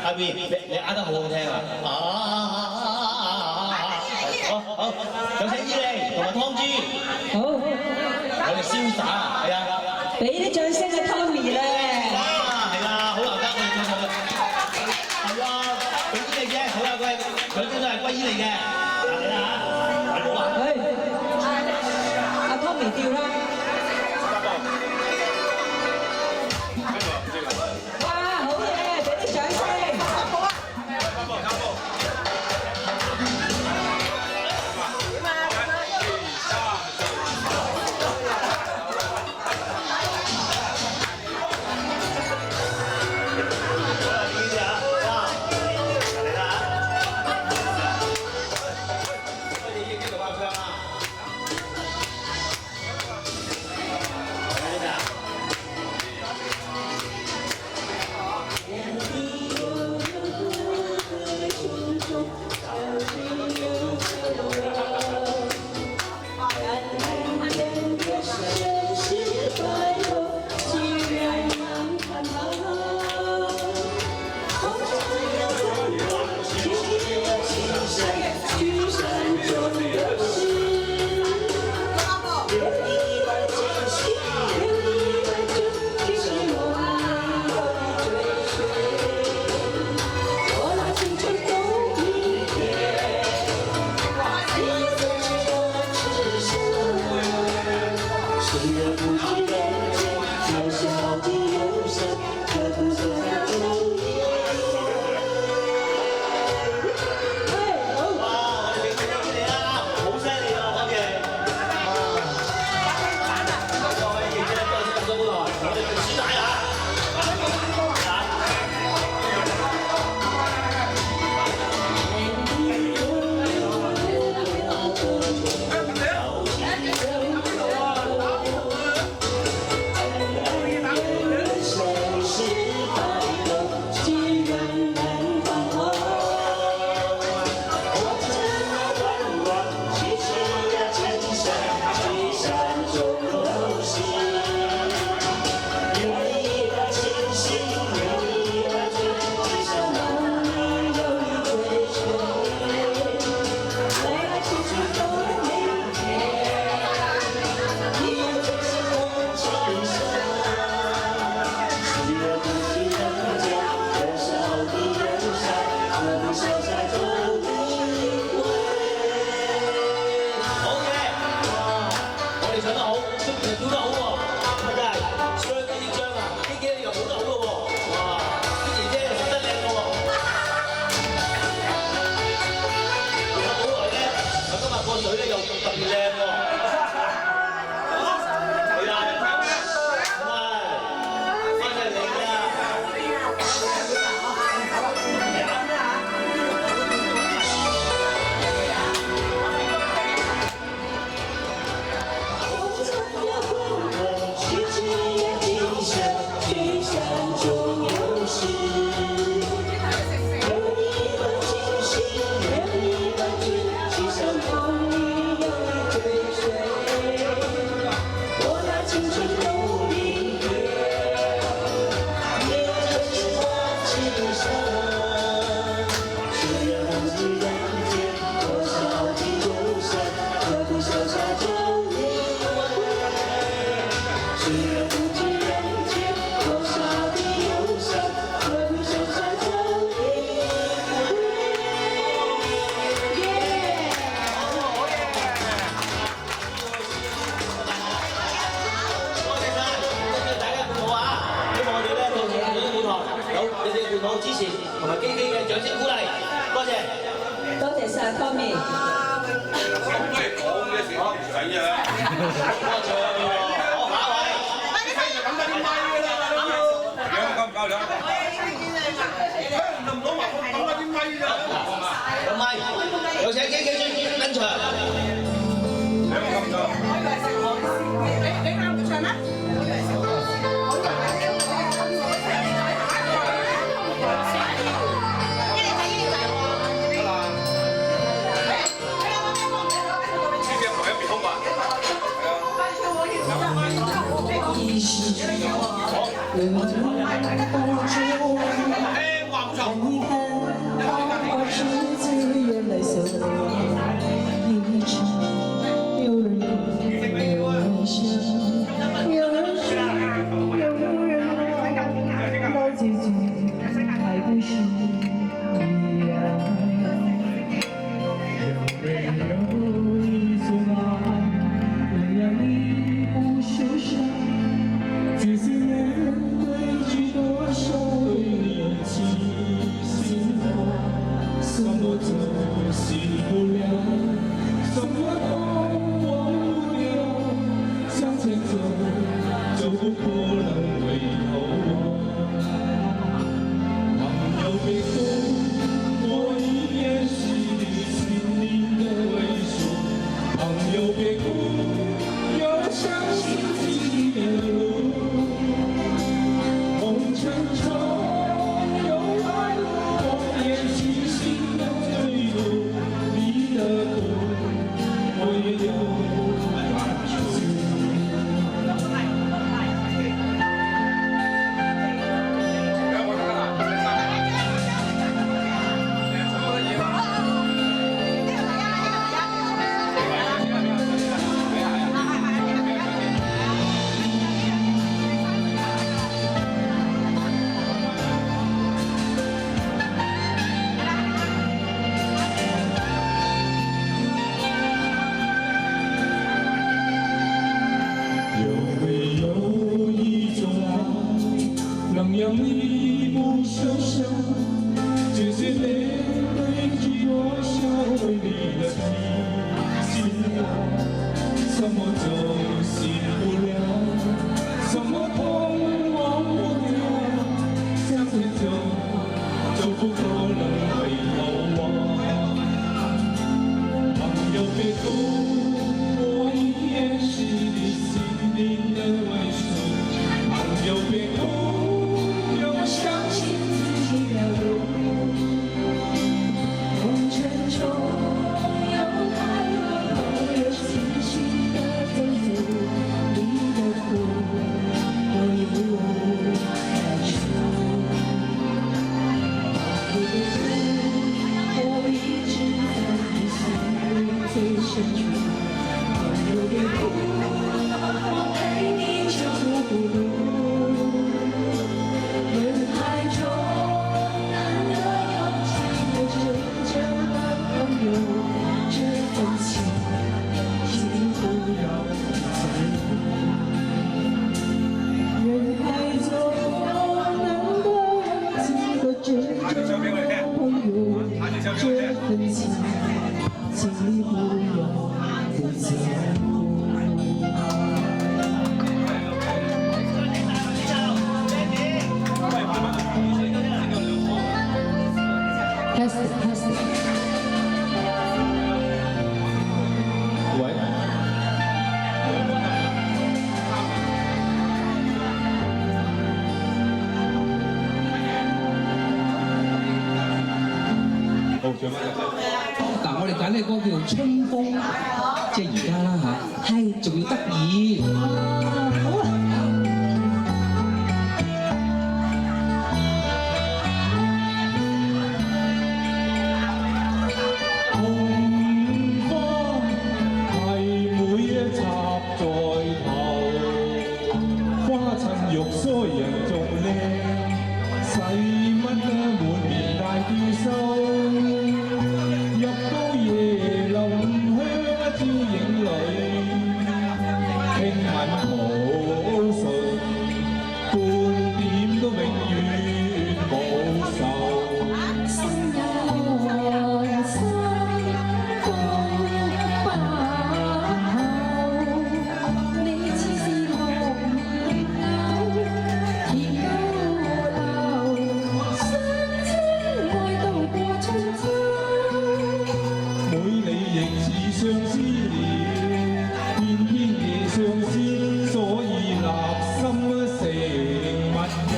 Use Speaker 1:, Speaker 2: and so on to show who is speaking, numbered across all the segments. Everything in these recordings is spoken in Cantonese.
Speaker 1: 阿 B， 你呃得好好聽啊！好，有請伊利同埋湯豬，
Speaker 2: 好，
Speaker 1: 我哋瀟灑係啊！
Speaker 2: 俾啲掌聲啊 Tommy 咧！
Speaker 1: 係啦，好難得我哋見到佢，係啊，俾伊利嘅，好啊，佢都係歸伊利嘅，嚟啦嚇，
Speaker 2: 阿 Tommy 掉啦！
Speaker 1: 別靚喎。係啊，喂，多謝你啊！支持同埋基基嘅掌聲鼓勵，多謝，
Speaker 2: 多謝晒 Tommy。
Speaker 3: 咁都係講嘅時候唔使啊！
Speaker 1: 多謝我下一位，
Speaker 3: 就咁多啲咪㗎啦，兩夠唔夠兩？唔攞埋咁多啲咪㗎，
Speaker 1: 有咪，有請基基登場。
Speaker 3: 兩個咁多。你啱唔唱啊？
Speaker 2: 为我们帮助我们，我是自愿来守候，一直有人哭，有人笑，有人说，有人闹，到结局还不是一样。有没有一种爱，能让你不受伤？这些年规矩多少为你记心痛，什么都洗不了，什么都忘不了，向前走，走不可能回头望。朋友别哭，我已掩饰你心灵的微笑。朋友别哭，要相信自己的路。沉重有爱路，我也细心的追逐你的苦，我也有感触。能让你不受伤，这些年累积多少为你的心痛，什么都洗不了，什么痛忘不掉，向前走，走不可能回头望。朋友别哭，我已掩饰你心灵的微笑。朋友别哭。相信自己的路，红尘中有太多朋友细心的吩咐，你的苦我也不感受。朋友别哭，我一直在你心里最深处。朋友别哭，我陪你走不路。这份情，请你不要你歌叫《春風》，即係而家啦嚇，係仲要得意。好啊！
Speaker 4: 玉腮人仲靚，使乜滿面大叫收？入到椰林香招影裏，聽聞好順，半點都永遠冇愁。
Speaker 2: 心有心，風不後，你似是紅葉柳。
Speaker 4: 相思了，偏偏夜相思，所以立心成密友。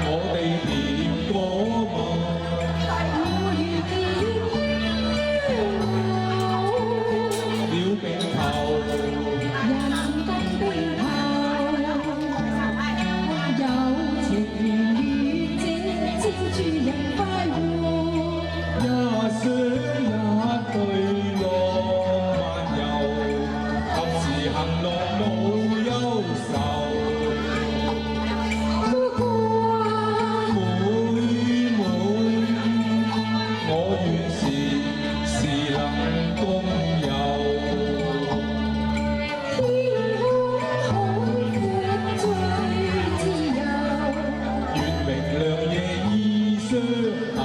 Speaker 4: 我哋甜果嘛，我遇見了並頭，
Speaker 2: 人跟並後，有情緣與這千諸人快活。
Speaker 4: 一雙一對浪漫遊，及時行樂冇憂愁。妹妹，我願時能共遊。
Speaker 2: 天空海闊最自由，
Speaker 4: 月明亮夜依相候。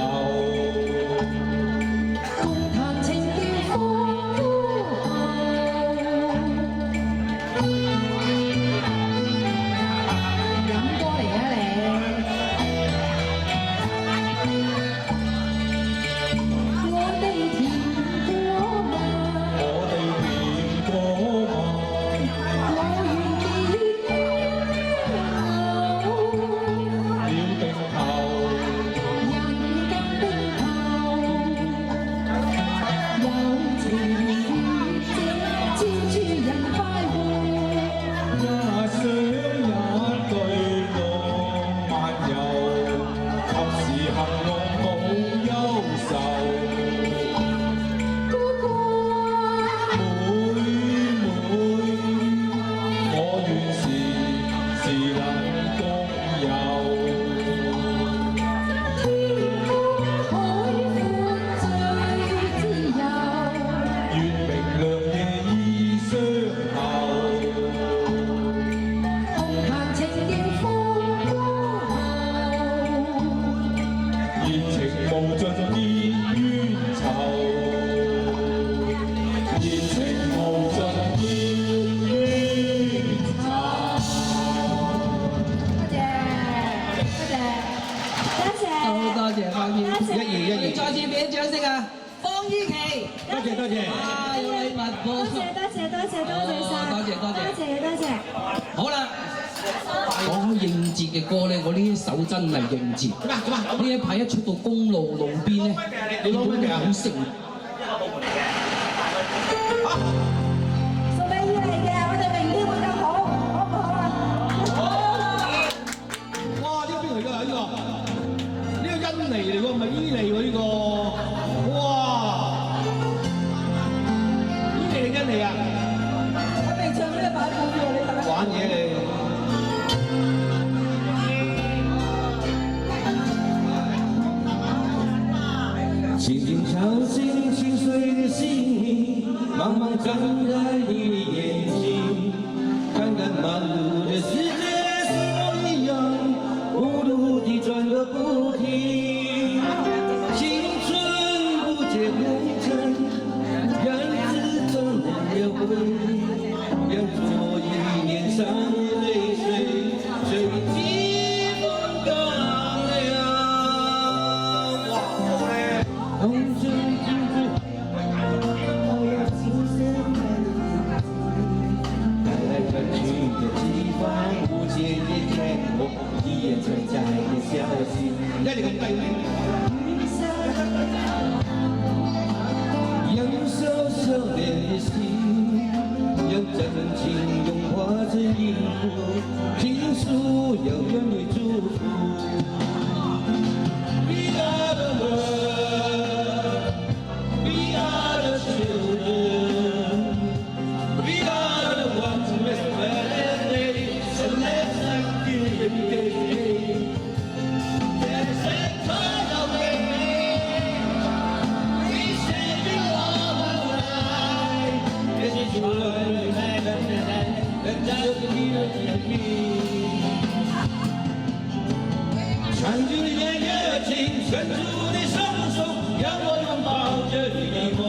Speaker 1: 多謝。
Speaker 2: 啊，有禮物喎！
Speaker 5: 多謝。
Speaker 2: 好啦，講開應節嘅歌咧，我呢一首真係應節。呢一排一出到公路路邊咧，你攞咩好食？
Speaker 5: 送俾伊利嘅，我哋明天會更好，好唔好啊？
Speaker 1: 哇！呢個邊嚟㗎？呢個印尼嚟喎，唔係伊利喎呢個。哇！伊利定印尼啊？
Speaker 5: 我未唱呢個版本喎，你等下。
Speaker 1: 玩嘢你。
Speaker 6: 轻轻敲醒心碎的心，茫茫张开你的眼睛，看看忙碌的世界是否一样，无路地转个不停。青春不解红尘，让日子转难了回，让昨日脸上的泪水随季风干了。红尘尽追，我要情深的你，来来转去的地方，无解的天空，一眼传来的消息。
Speaker 1: 一定咁低。
Speaker 6: 心，让真情融化成银河，倾诉遥远的祝福。We are the world, we are the children, we are the ones who resplendent, so let's not give it. There's a kind of way, we say you all the right. This is your life, and just give me. 唱出你的热情，伸出你双手，让我拥抱着你的梦，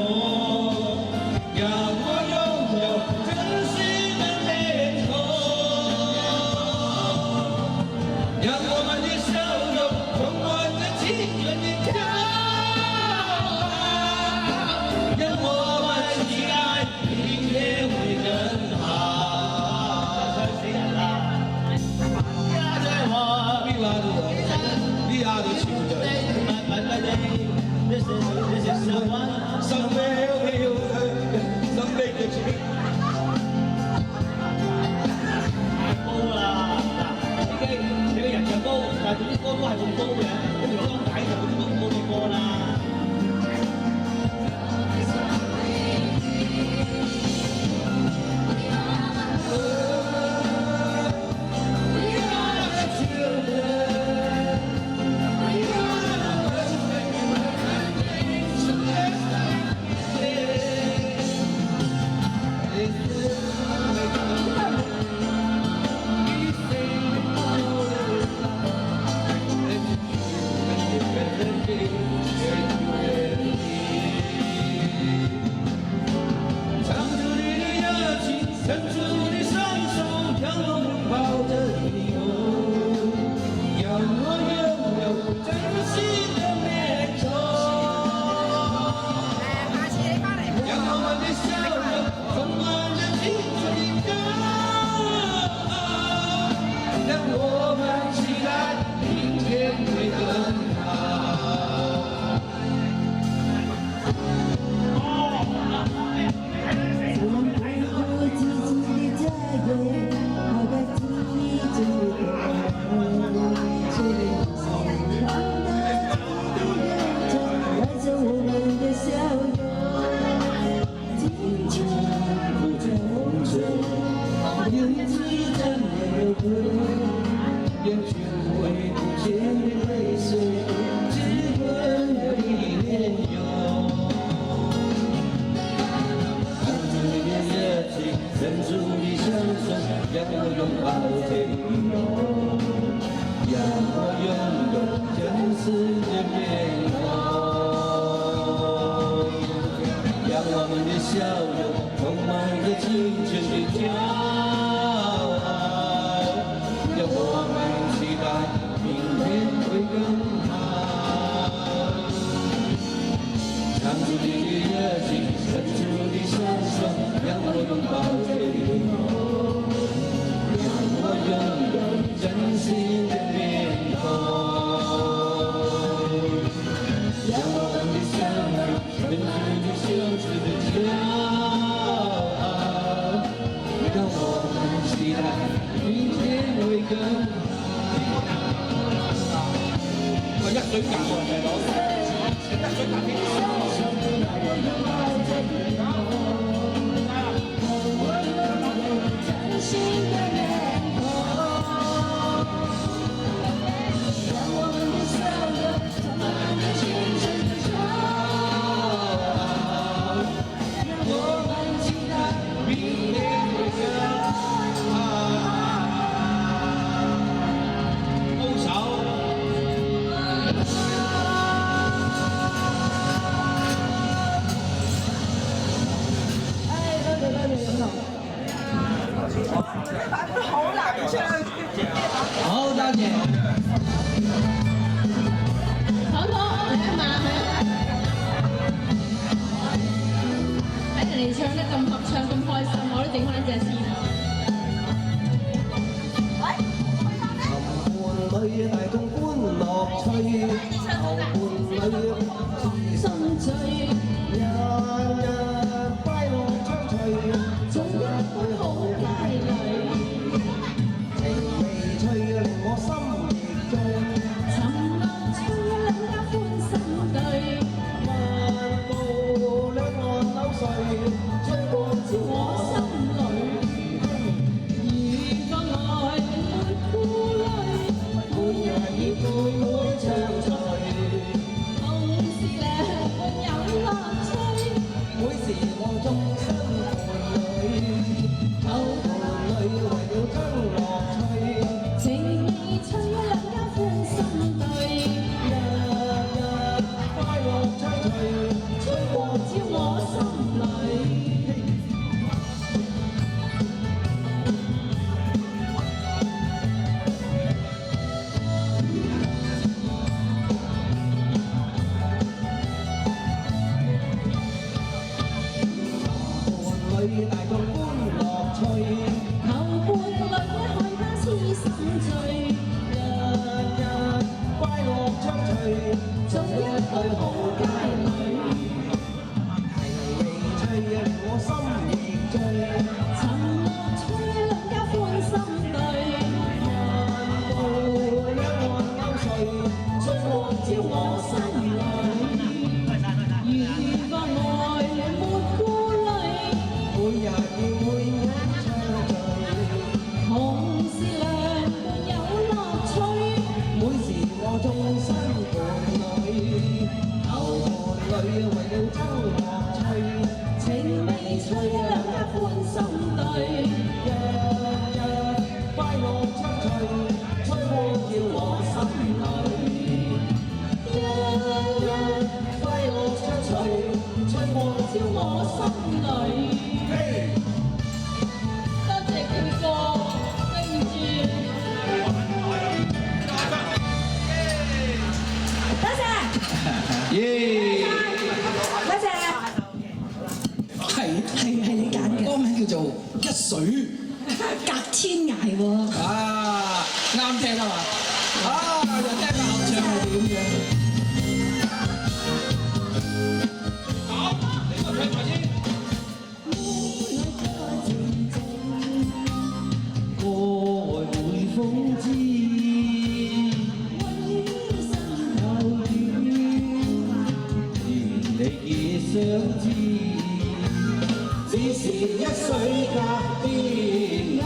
Speaker 6: 让我拥有真实的面孔，让我们的笑容充满着青春的骄傲，让我们期待明天会更好。谁来了？We are the children. This is someone. Someday we'll someday the children.
Speaker 1: 高啦，你個人唱高，但係啲歌都係咁高嘅，咁條裝解就嗰啲高啲歌啦。
Speaker 6: 伸出你双手，让我拥抱着你哦，让我拥有真实的面孔，让我们的笑容充满着青春的骄傲，让我们期待明天会更好。伸出你双手，让我拥抱着你哦，让我拥有真实的面孔，让我们的笑容充满着青春的骄傲，让我们期待明天会更好。唱出你的热情，伸出你双手，让我拥抱着你哦，让我拥有真心的面孔，让我们的相遇伸出你羞耻的骄傲，让我们期待明天會更好。我一水夾喎，大佬，一水夾邊？唯有周樂趣，
Speaker 5: 情未吹兩家歡心對，
Speaker 6: 日日快樂出趣，吹過叫我心裏。
Speaker 5: 日日快樂出趣，吹過照我心裏。多謝佢哥，對唔住。多謝。
Speaker 6: 耶！
Speaker 5: 多謝。係你揀嘅。
Speaker 7: 歌名叫做《一水
Speaker 5: 隔天涯》喎。》
Speaker 7: 啊，啱聽啊嘛！啊，就聽下合唱係點嘅。
Speaker 3: 好，你個唱埋先。
Speaker 6: 歌愛每風知，有緣你亦想知，只是一水隔天涯，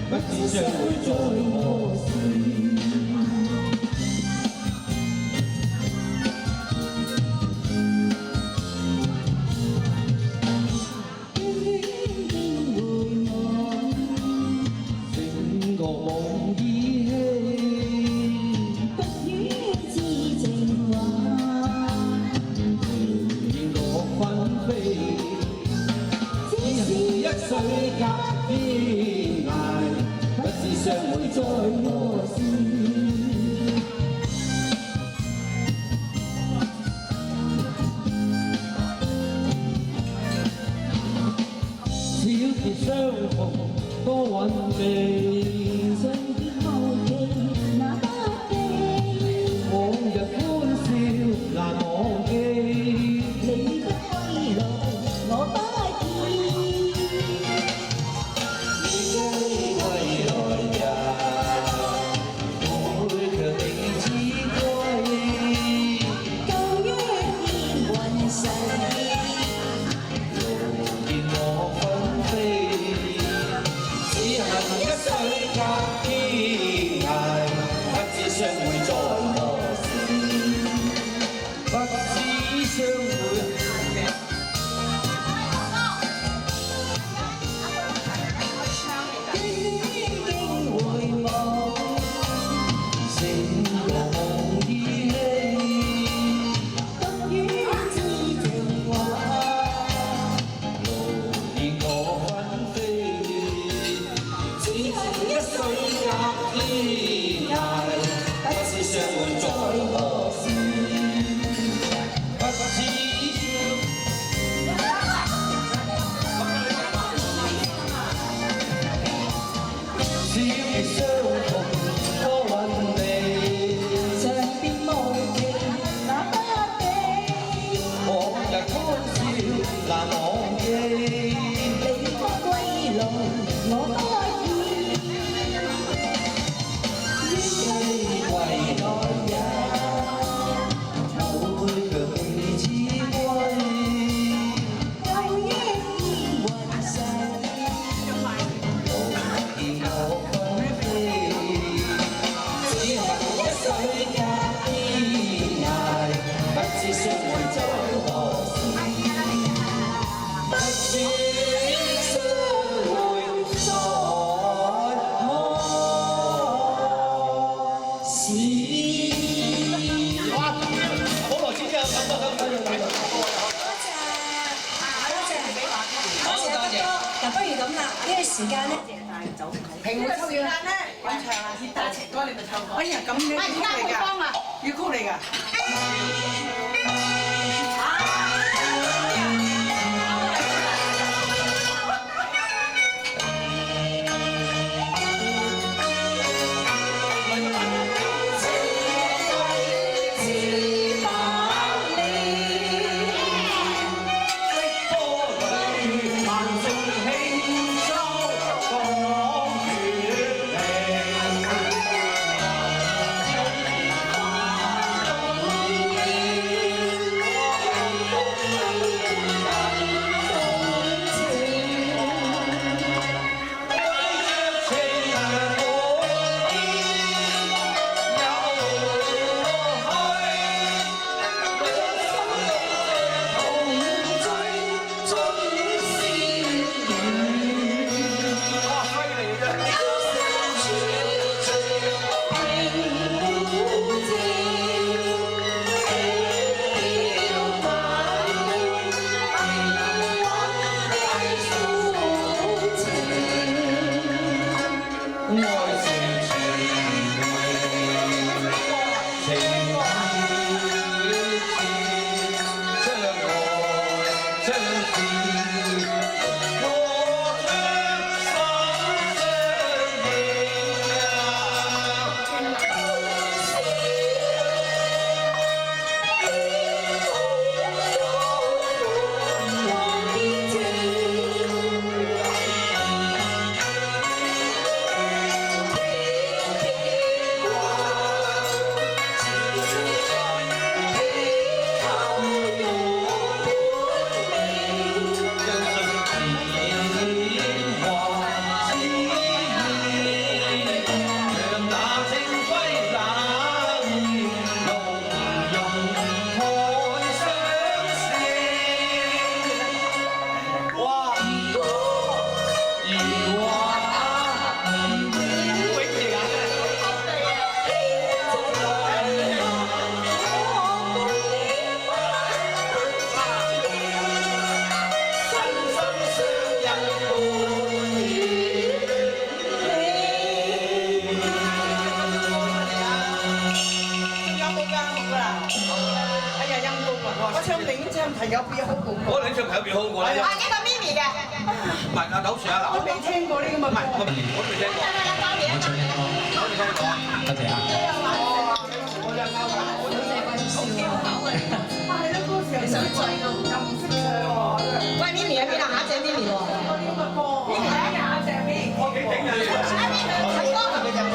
Speaker 6: 不知相會在何時。整個夢依稀，
Speaker 5: 不語知情話，
Speaker 6: 見我紛飛，只是一水隔天涯，不知相會在何時。小別相逢多韻味，
Speaker 5: 常別後期那不記，
Speaker 6: 往日歡笑難忘記。
Speaker 5: 你不歸來我不見，
Speaker 6: 你歸來日，我會卻你知歸。
Speaker 5: 舊約現雲世，
Speaker 6: 見我紛飛，只恨一水隔天涯，不知相會在何時，不知相會。
Speaker 5: 經回望，
Speaker 6: 整個夢依稀，
Speaker 5: 不語知情話，
Speaker 6: 見我紛飛，只恨一水隔天涯，不知相會在何時，不知小別相逢多韻味，
Speaker 5: 常別無期那不記，
Speaker 6: 往日歡笑難忘記。
Speaker 5: 你不歸來我不見，
Speaker 6: 你歸來日，我會卻你知歸。
Speaker 5: 舊約現雲世，
Speaker 6: 見我紛飛，只恨一水隔天涯，不知相會在何時，不知相會在何時。
Speaker 1: 好耐先知有咁多咁樣。
Speaker 5: 嗱，不如咁啦，呢個時間咧，
Speaker 8: 平會抽時間咧，揾唱啊，熱帶情歌你咪唱過。哎呀，咁你粵曲嚟㗎，粵曲嚟㗎。朋友變好過我。
Speaker 3: 我兩隻朋友變好過啦。
Speaker 8: 啊，呢個 Mimi 嘅。
Speaker 3: 唔係啊，柳樹啊嗱。
Speaker 8: 我未聽過呢個。唔係，
Speaker 3: 我都未聽過。
Speaker 1: 我唱呢個。
Speaker 3: 我未聽過。
Speaker 1: 多謝啊。
Speaker 8: 係咯，嗰時候想醉咯，又唔識唱喎。喂，Mimi 喺邊啊？下一隻 Mimi 喎。呢個歌。Mimi 喺下一隻 Mimi。我幾勁啊你。阿 Mimi 睇歌係咪就係？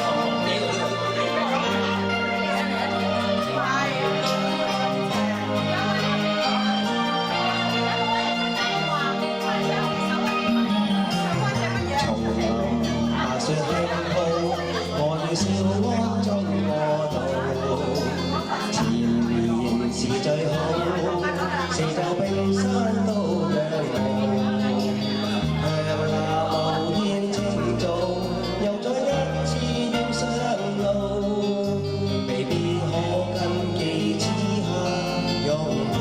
Speaker 6: 笑安中過渡，前面是最好，四周冰山都仰望，向那無天清早，又再一次要上路，未必可跟幾次下擁抱。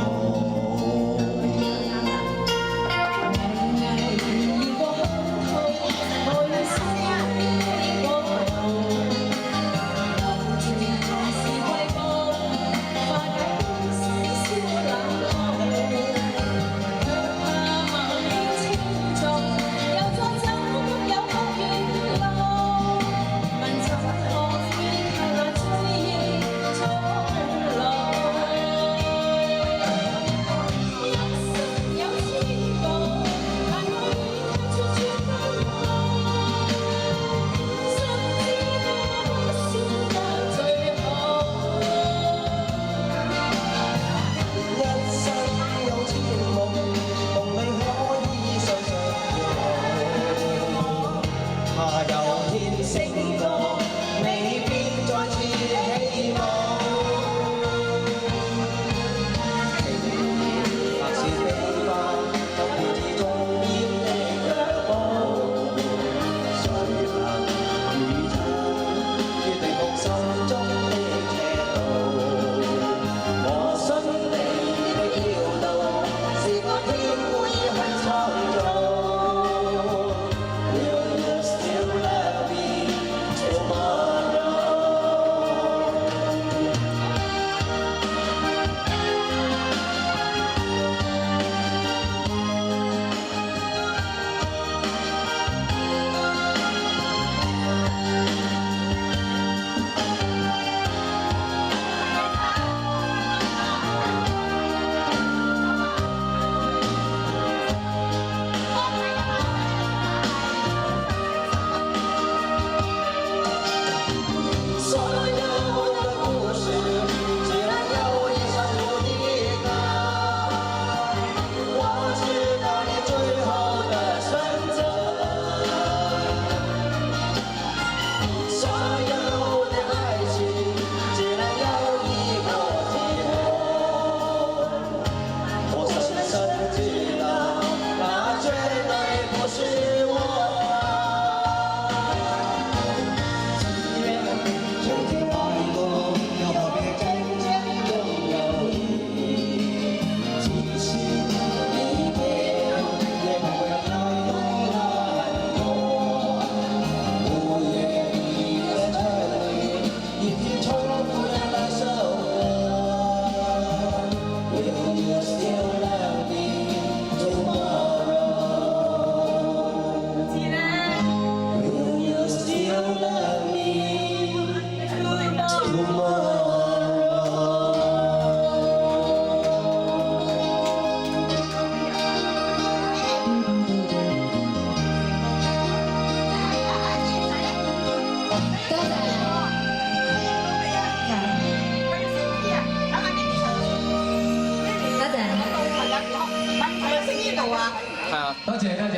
Speaker 7: 係啊，多謝多謝。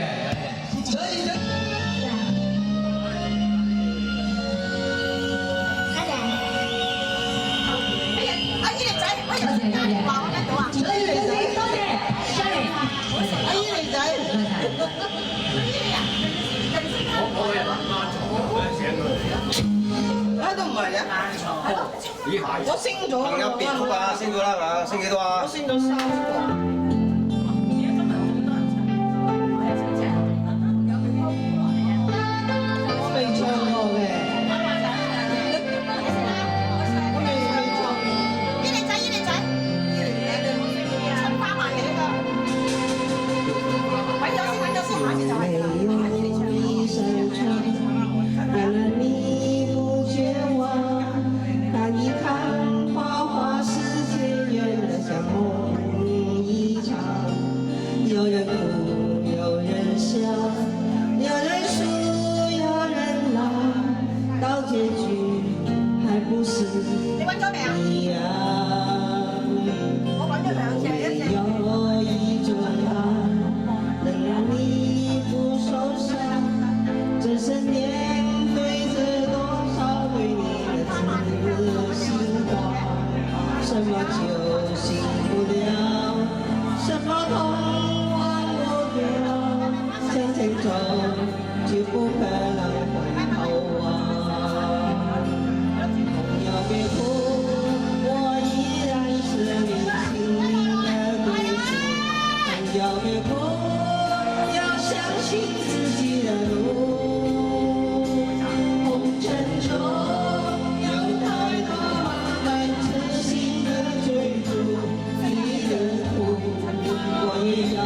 Speaker 7: 所以
Speaker 8: 阿姨嚟仔，我有電話，我聽到啊。所以嚟仔，多謝，阿姨嚟仔。啊，都唔係嘅。咦，我升咗。朋友別曲啊，升咗啦嘛，升幾多啊？我升咗3個。我未唱過嘅。有人哭，有人笑，有人输，有人老，到结局还不是一样。有一种爱能让你不受伤，这生面对着多少对你的心话，什么就醒不了，什么痛。向前走，就不可能回头望。朋友别哭，我依然是你心灵的归宿。朋友别哭，要相信自己的路。红尘中有太多茫然痴心的追逐，你的苦我也要。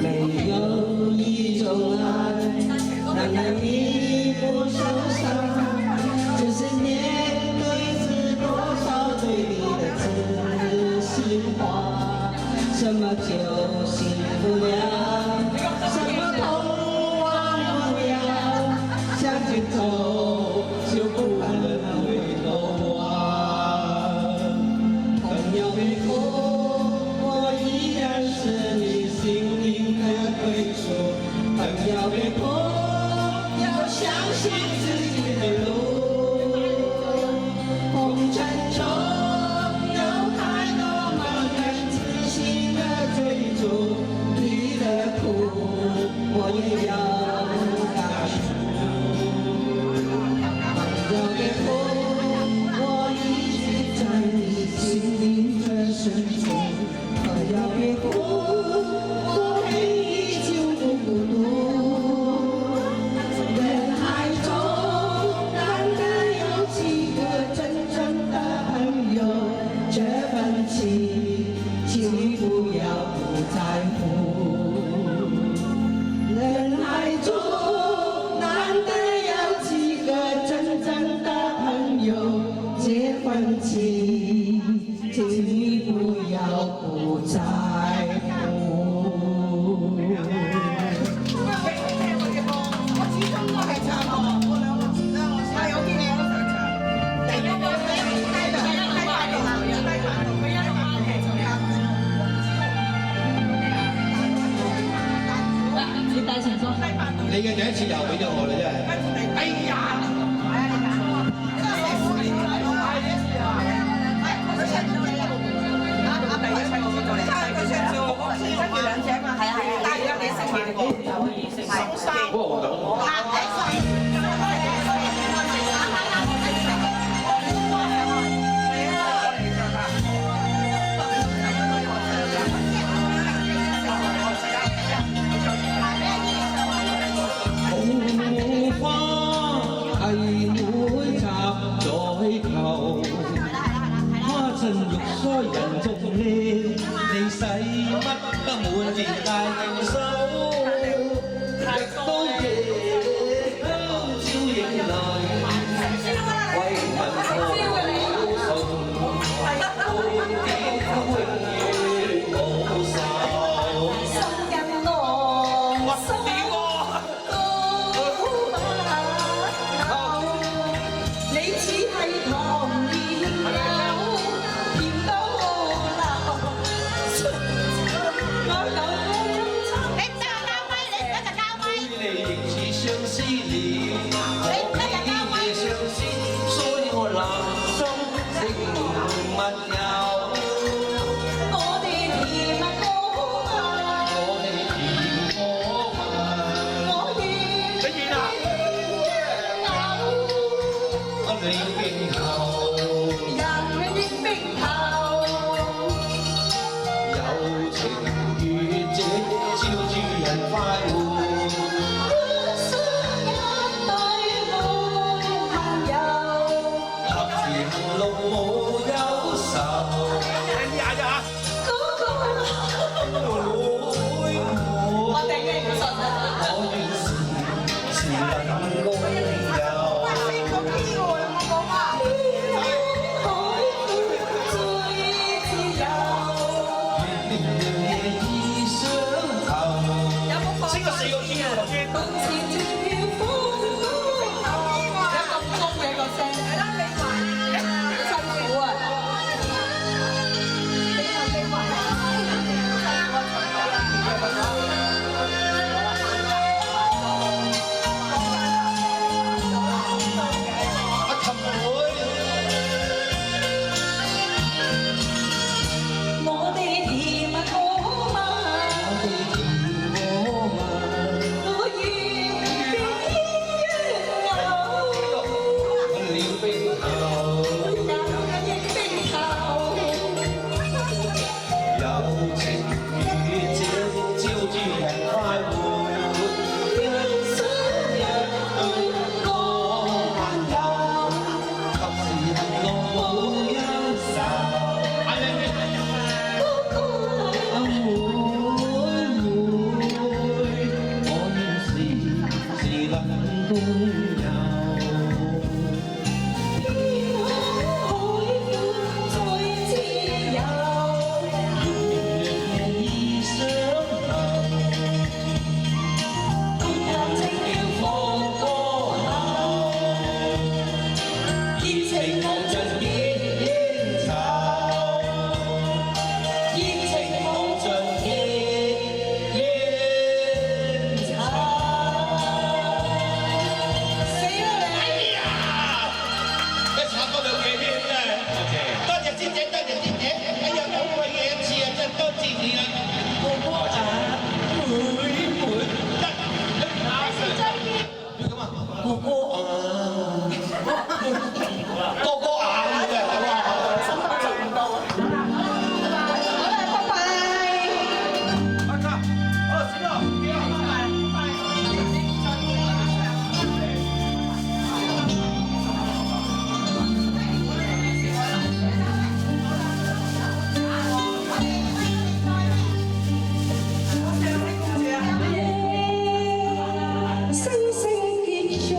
Speaker 8: 没有一种爱能让你不受伤，只是面对着多少对你的知心话，什么就醒不了，什么痛忘不了，向前走就不可能回头望。朋友别哭，我依然是你心灵的归宿。朋友别哭，要相信自己的路。红尘中有太多茫然痴心的追逐，你的苦我也要感受。朋友别哭，我一直在你心灵的深处。朋友别哭。请你不要不在乎，人海中难得有几个真正的朋友，这份情，请你不要不在乎。
Speaker 6: 你嘅第一次又俾咗我啦，真係。哎呀！花盡玉腮人中靚，你使乜自帶定手，日到夜香照影來，為民服從，愛點永遠無愁。
Speaker 5: 心因我心高馬，你似係糖蓮友，甜到流。我有你就交咪，你而家就交咪。
Speaker 6: 你仍似相思了，我已相思，所以我難心情密友。
Speaker 5: 我哋甜蜜歌啊，
Speaker 6: 我哋甜歌嘛，
Speaker 5: 我願
Speaker 3: 你完啦！
Speaker 6: 我哋並頭
Speaker 5: 人的冰頭，
Speaker 6: 有情與這照住人快活。
Speaker 5: 相一對好朋友，
Speaker 6: 合時行路無憂愁，
Speaker 3: 你嗌啫嚇！
Speaker 5: 我頂你唔順啊！
Speaker 6: 我願時能共遊。夜已相投，
Speaker 3: 升咗4個 key 啊頭先。
Speaker 1: 阿琴妹，
Speaker 5: 我哋甜蜜歌嘛，我願變鸳鸯，
Speaker 6: 冰頭，
Speaker 5: 人亦冰頭。
Speaker 6: 有情與這照住人快活，一生一對好朋友，及時行樂無憂愁。我願時能共遊。
Speaker 5: 星星結束。